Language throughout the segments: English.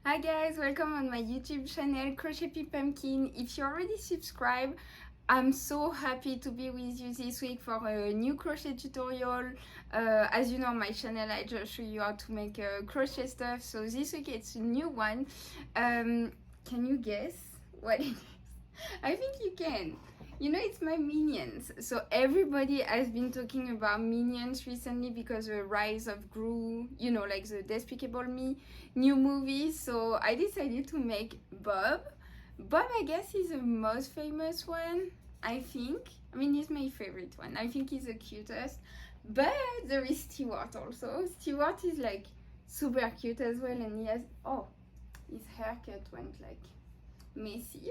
Hi guys, welcome on my YouTube channel Crochet Pumpkin. If you already subscribed, I'm so happy to be with you this week for a new crochet tutorial. As you know, on my channel I just show you how to make crochet stuff, so this week it's a new one. Can you guess what it is? I think you can. You know, it's my Minions. So everybody has been talking about Minions recently because the rise of Gru, you know, like the Despicable Me new movie. So I decided to make Bob. Bob, I guess, is the most famous one, I think. I mean, he's my favorite one. I think he's the cutest. But there is Stuart also. Stuart is like super cute as well, and he has, oh, his haircut went like messy.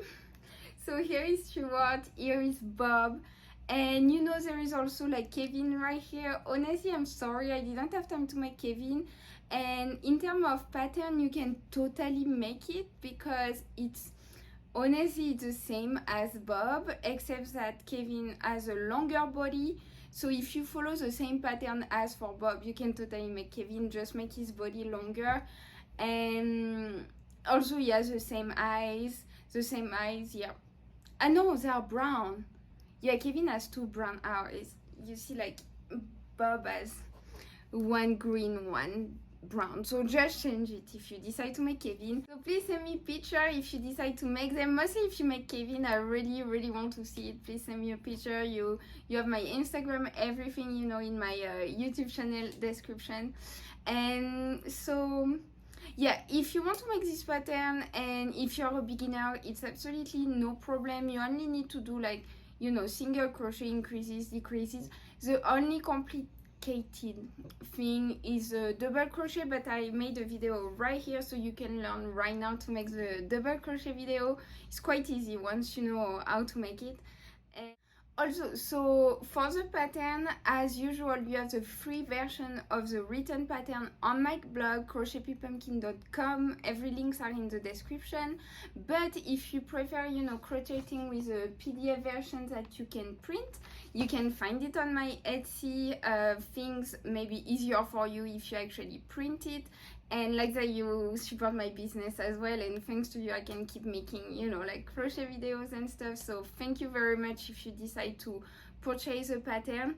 So here is Stuart, here is Bob, and you know there is also like Kevin right here. Honestly, I'm sorry I didn't have time to make Kevin, and in terms of pattern you can totally make it because it's honestly the same as Bob, except that Kevin has a longer body. So if you follow the same pattern as for Bob, you can totally make Kevin, just make his body longer. And also he has the same eyes, yeah. I know they are brown. Yeah, Kevin has two brown eyes. You see, like Bob has one green, one brown. So just change it if you decide to make Kevin. So please send me a picture if you decide to make them. Mostly if you make Kevin, I really want to see it. Please send me a picture. You have my Instagram, everything, you know, in my YouTube channel description. And so yeah, if you want to make this pattern and if you're a beginner, it's absolutely no problem. You only need to do like, you know, single crochet increases, decreases. The only complicated thing is a double crochet, but I made a video right here so you can learn right now to make the double crochet video. It's quite easy once you know how to make it. And also, so for the pattern, as usual, you have the free version of the written pattern on my blog, crochetpumpkin.com. Every links are in the description. But if you prefer, you know, crocheting with a PDF version that you can print, you can find it on my Etsy. Things may be easier for you if you actually print it. And like that you support my business as well, and thanks to you I can keep making, you know, like crochet videos and stuff. So thank you very much if you decide to purchase a pattern.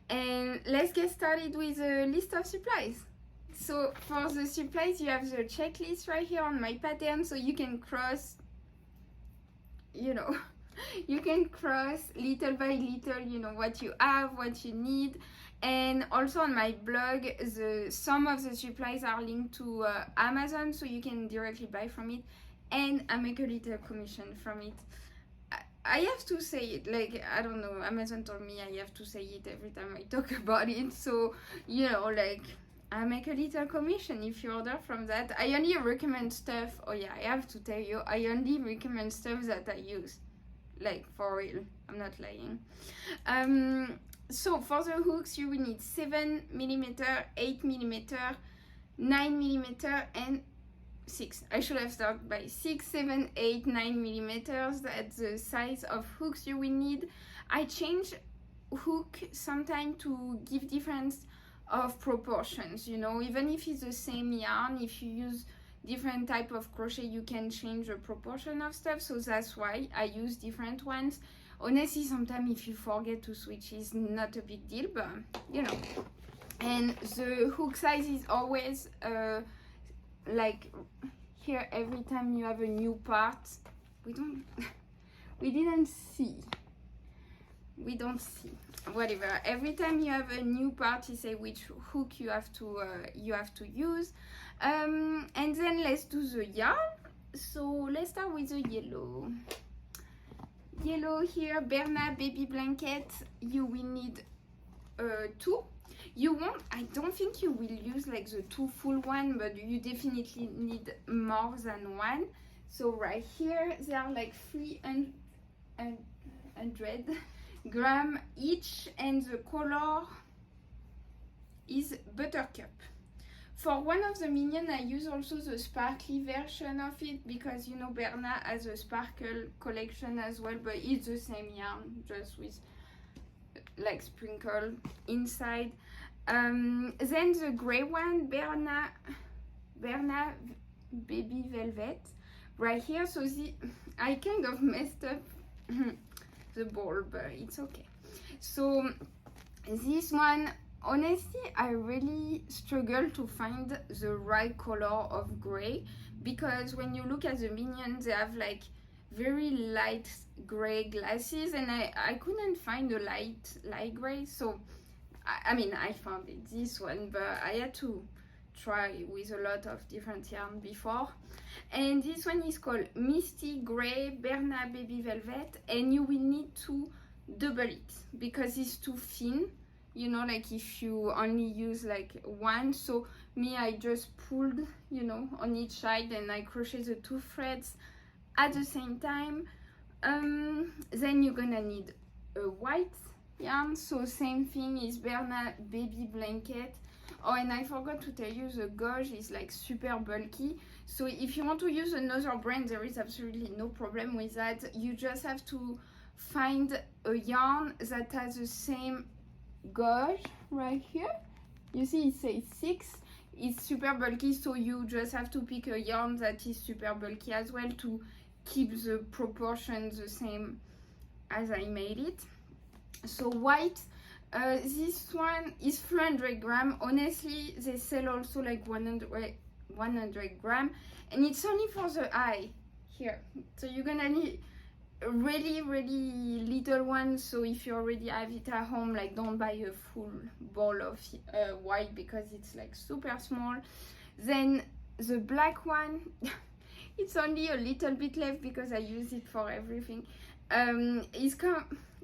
And let's get started with a list of supplies. So for the supplies, you have the checklist right here on my pattern, so you can cross, you know, you can cross little by little, you know, what you have, what you need. And also on my blog, some of the supplies are linked to Amazon, so you can directly buy from it, and I make a little commission from it. I have to say it, like, I don't know, Amazon told me I have to say it every time I talk about it, so, you know, like, I make a little commission if you order from that. I only recommend stuff, oh yeah, I have to tell you, I only recommend stuff that I use, like, for real, I'm not lying. So for the hooks you will need 7mm, 8mm, 9mm and 6. I should have started by 6, 7, 8, 9mm. That's the size of hooks you will need. I change hook sometimes to give difference of proportions, you know, even if it's the same yarn, if you use different type of crochet you can change the proportion of stuff, so that's why I use different ones. Honestly, sometimes if you forget to switch, it's not a big deal, but you know. And the hook size is always like here, every time you have a new part, we don't see, whatever. Every time you have a new part, you say which hook you have to use. And then let's do the yarn. So let's start with the yellow here, Berna baby blanket. You will need 2. You won't, I don't think you will use like the 2 full one, but you definitely need more than 1. So right here they are like 300 grams each, and the color is buttercup. For one of the Minion, I use also the sparkly version of it because, you know, Berna has a sparkle collection as well, but it's the same yarn, just with like sprinkle inside. Then the gray one, Berna Baby Velvet right here. So I kind of messed up the ball, but it's okay. So this one, honestly, I really struggle to find the right color of gray, because when you look at the Minions, they have like very light gray glasses, and I couldn't find a light gray. So I mean, I found it, this one, but I had to try with a lot of different yarn before. And this one is called Misty Gray Berna Baby Velvet, and you will need to double it because it's too thin, you know, like if you only use like one. So me, I just pulled, you know, on each side, and I crochet the 2 threads at the same time. Then you're gonna need a white yarn, so same thing is Berna Baby Blanket. Oh, and I forgot to tell you, the gauge is like super bulky, so if you want to use another brand, there is absolutely no problem with that. You just have to find a yarn that has the same gauge right here. You see it says 6. It's super bulky, so you just have to pick a yarn that is super bulky as well to keep the proportions the same as I made it. So white, this one is 300 grams. Honestly, they sell also like 100 grams, and it's only for the eye here. So you're gonna need a really little one. So if you already have it at home, like don't buy a full ball of white because it's like super small. Then the black one, it's only a little bit left because I use it for everything.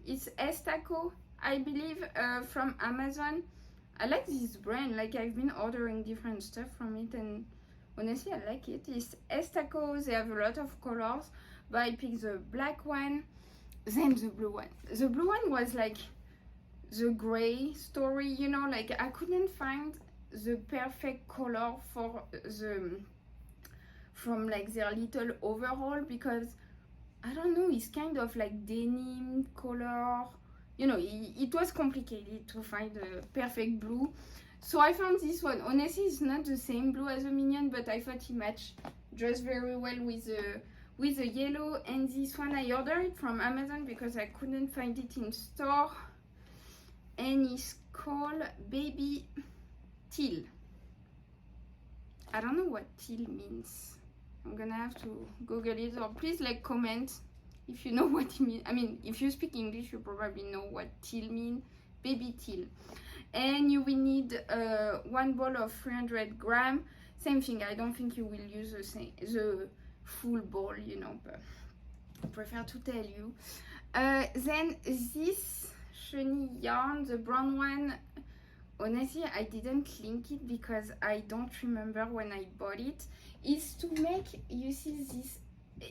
It's Estaco, I believe, from Amazon. I like this brand, like I've been ordering different stuff from it, and honestly I like it. It's Estaco, they have a lot of colors, but I picked the black one, then the blue one. The blue one was like the gray story, you know, like I couldn't find the perfect color for from like their little overall, because I don't know, it's kind of like denim color, you know, it was complicated to find a perfect blue. So I found this one. Honestly, it's not the same blue as the Minion, but I thought it matched just very well with the yellow. And this one I ordered it from Amazon because I couldn't find it in store, and it's called Baby Teal. I don't know what teal means. I'm gonna have to Google it, or please like comment if you know what it means. I mean, if you speak English, you probably know what teal means. Baby teal. And you will need 1 ball of 300 grams. Same thing, I don't think you will use the full ball, you know, but I prefer to tell you. Then this chenille yarn, the brown one, honestly I didn't link it because I don't remember when I bought it. Is to make, you see this,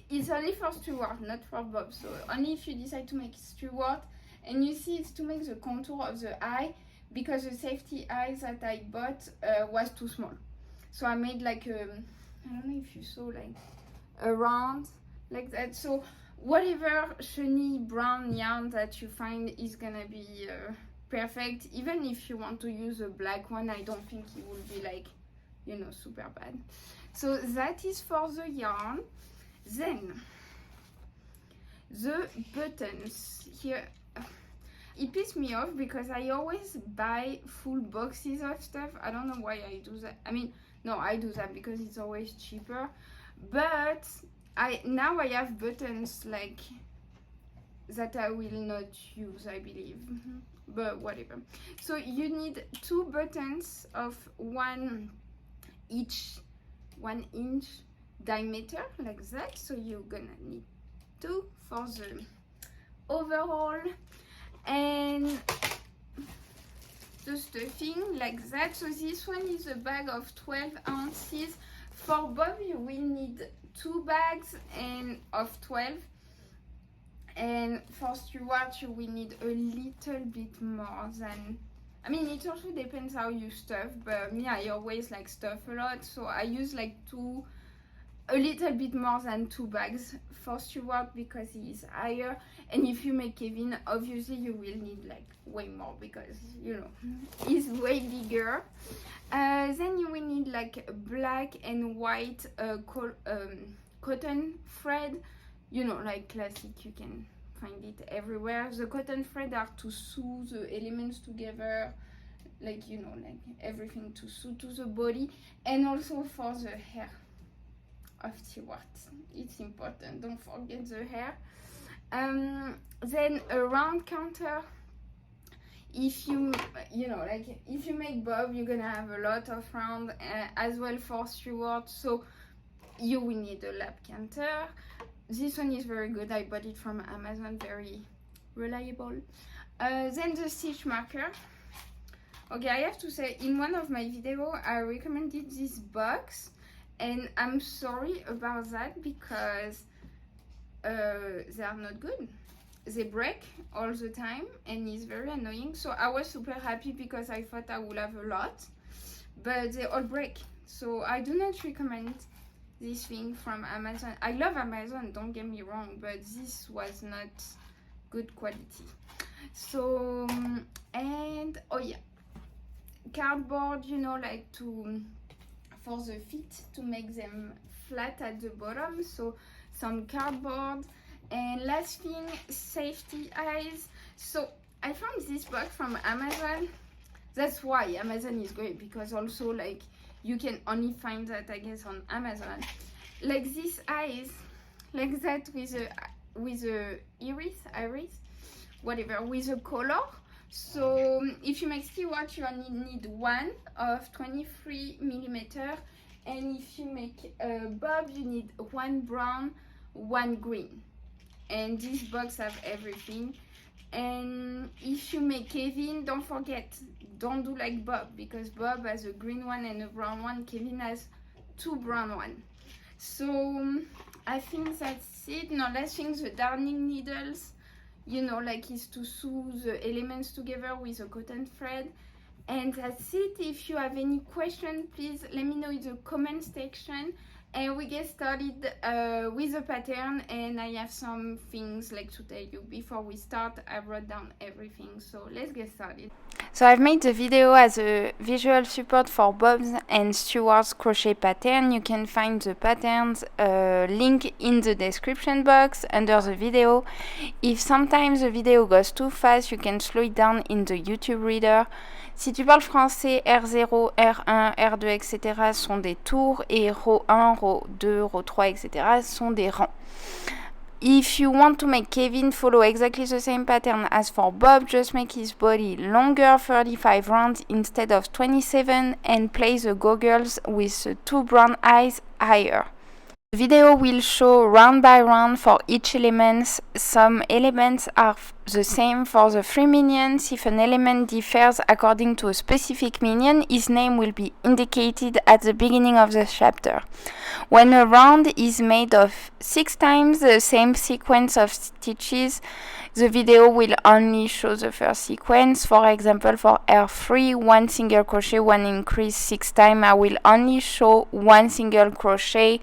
it's only for Stuart, not for Bob, so only if you decide to make Stuart. And you see, it's to make the contour of the eye, because the safety eye that I bought was too small. So I made like a, I don't know if you saw, like a round like that. So whatever chenille brown yarn that you find is gonna be perfect. Even if you want to use a black one, I don't think it will be like, you know, super bad. So that is for the yarn. Then the buttons here, it pissed me off because I always buy full boxes of stuff. I don't know why I do that. I mean, no, I do that because it's always cheaper, but now I have buttons like that I will not use, I believe, but whatever. So you need 2 buttons of 1 inch diameter, like that. So you're gonna need 2 for the overall, and the stuffing like that. So this one is a bag of 12 ounces. For Bob you will need 2 bags and of 12, and for Stuart you will need a little bit more than, I mean, it also depends how you stuff, but me, I always like stuff a lot, so I use like a little bit more than 2 bags for Stuart because he is higher. And if you make Kevin, obviously you will need like way more because, you know, he's way bigger. Then you will need like black and white cotton thread, you know, like classic, you can find it everywhere. The cotton thread are to sew the elements together, like, you know, like everything to sew to the body, and also for the hair of Stuart. It's important, don't forget the hair. Then a round counter. If you know, like if you make Bob, you're gonna have a lot of round as well for Stuart, so you will need a lap counter. This one is very good, I bought it from Amazon, very reliable. Then the stitch marker. Okay, I have to say, in one of my videos I recommended this box, and I'm sorry about that because they are not good. They break all the time and it's very annoying. So I was super happy because I thought I would have a lot, but they all break. So I do not recommend this thing from Amazon. I love Amazon, don't get me wrong, but this was not good quality. So, and oh yeah, cardboard, you know, like for the feet, to make them flat at the bottom. So some cardboard. And last thing, safety eyes. So I found this box from Amazon. That's why Amazon is great, because also like you can only find that, I guess, on Amazon. Like these eyes, like that, with a iris, whatever, with a color. So if you make Stuart, you only need one of 23mm, and if you make Bob, you need one brown, one green. And this box have everything. And if you make Kevin, don't forget, don't do like Bob, because Bob has a green one and a brown one. Kevin has two brown ones. So I think that's it. Now last thing, the darning needles, you know, like is to sew the elements together with a cotton thread. And that's it. If you have any question, please let me know in the comment section. And we get started with the pattern, and I have some things like to tell you. Before we start, I wrote down everything, so let's get started. So I've made the video as a visual support for Bob's and Stuart's crochet pattern. You can find the patterns link in the description box under the video. If sometimes the video goes too fast, you can slow it down in the YouTube reader. Si tu parles français, R0, R1, R2, etc. sont des tours, et row 1, row 2, row 3, etc. sont des rangs. If you want to make Kevin follow exactly the same pattern as for Bob, just make his body longer, 35 rounds instead of 27, and place the goggles with the two brown eyes higher. The video will show round by round for each element. Some elements are the same for the 3 minions. If an element differs according to a specific minion, his name will be indicated at the beginning of the chapter. When a round is made of 6 times the same sequence of stitches, the video will only show the first sequence. For example, for R3, 1 single crochet, 1 increase 6 times, I will only show 1 single crochet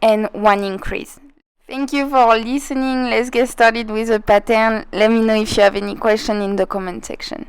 and 1 increase. Thank you for listening. Let's get started with the pattern. Let me know if you have any question in the comment section.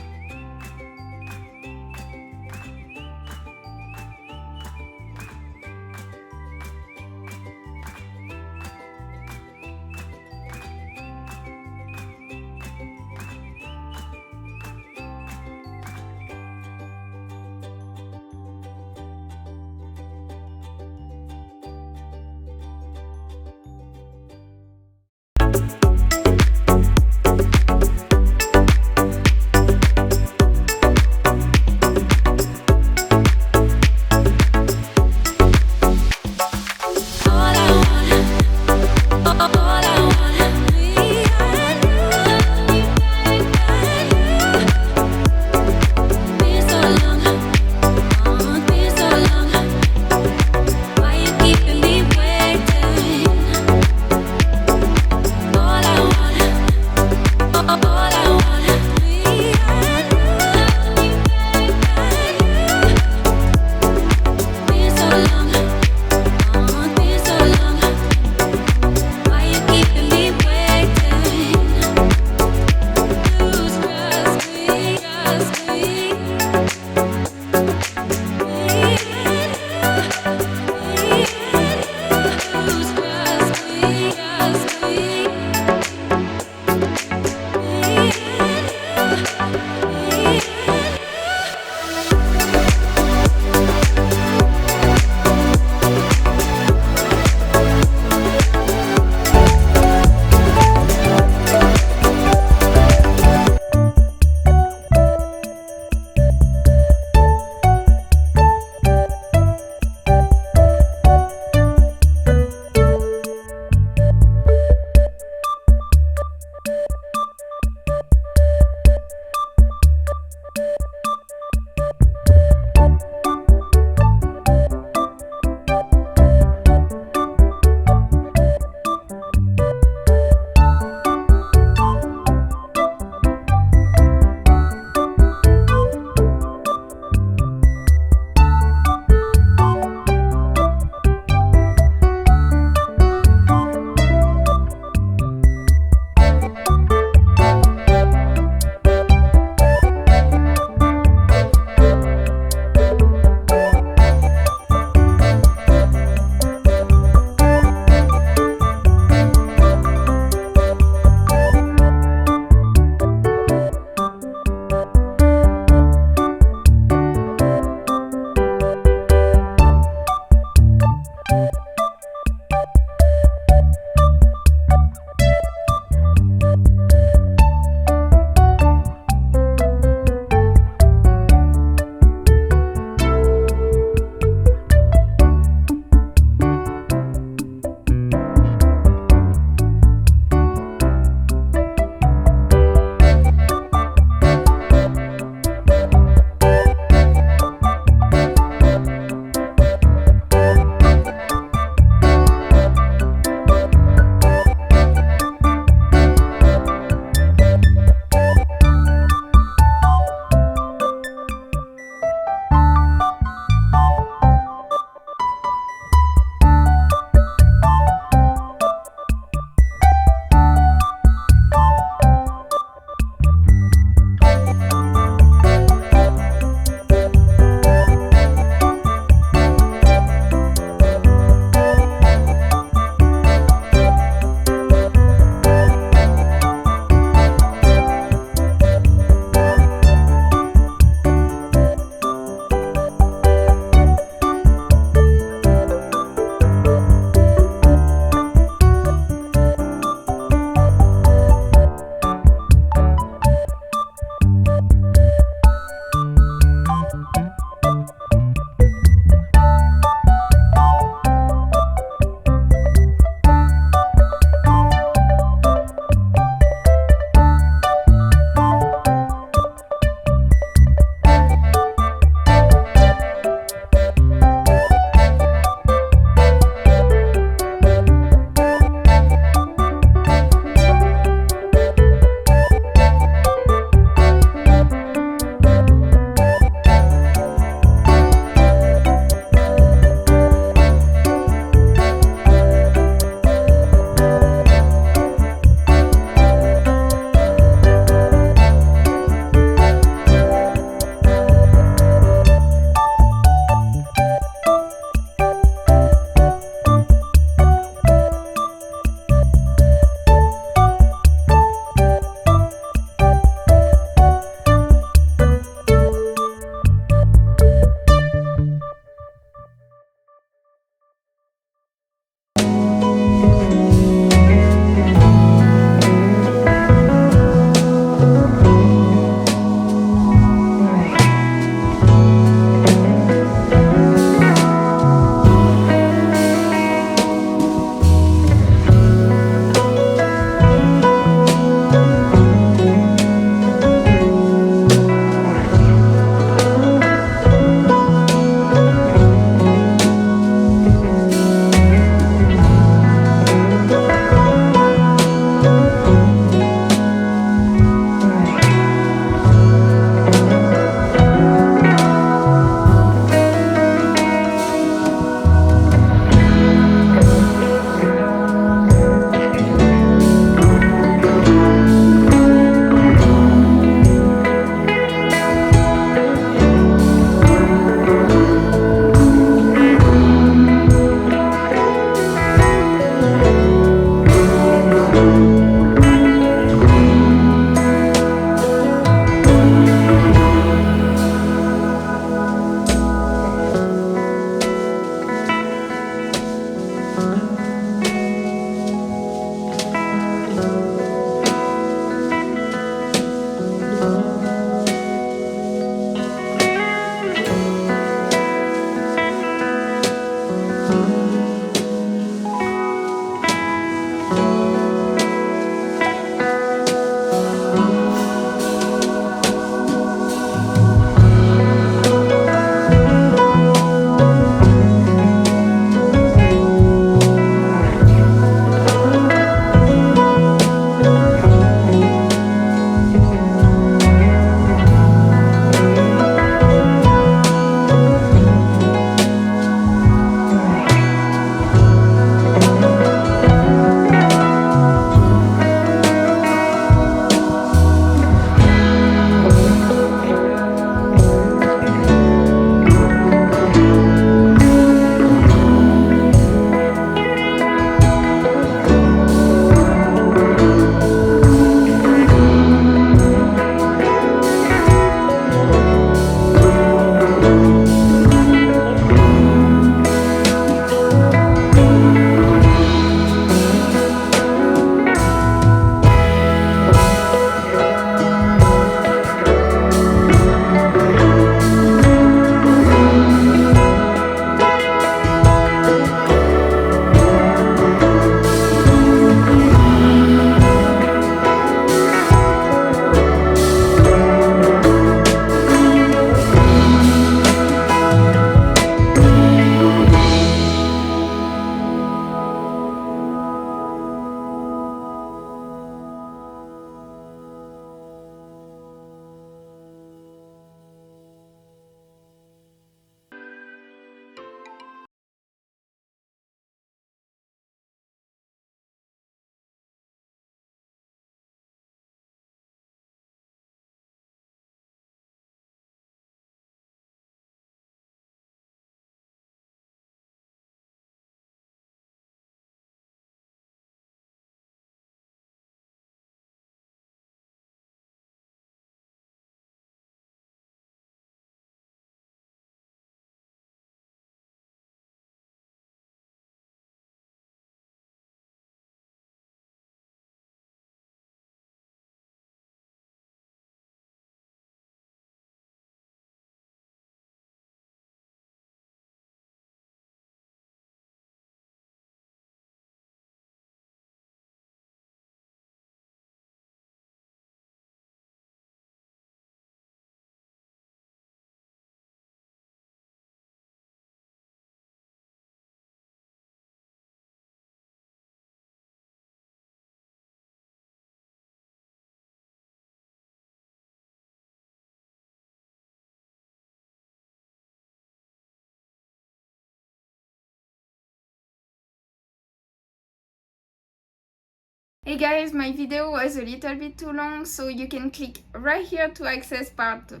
Hey guys, my video was a little bit too long, so you can click right here to access part 2.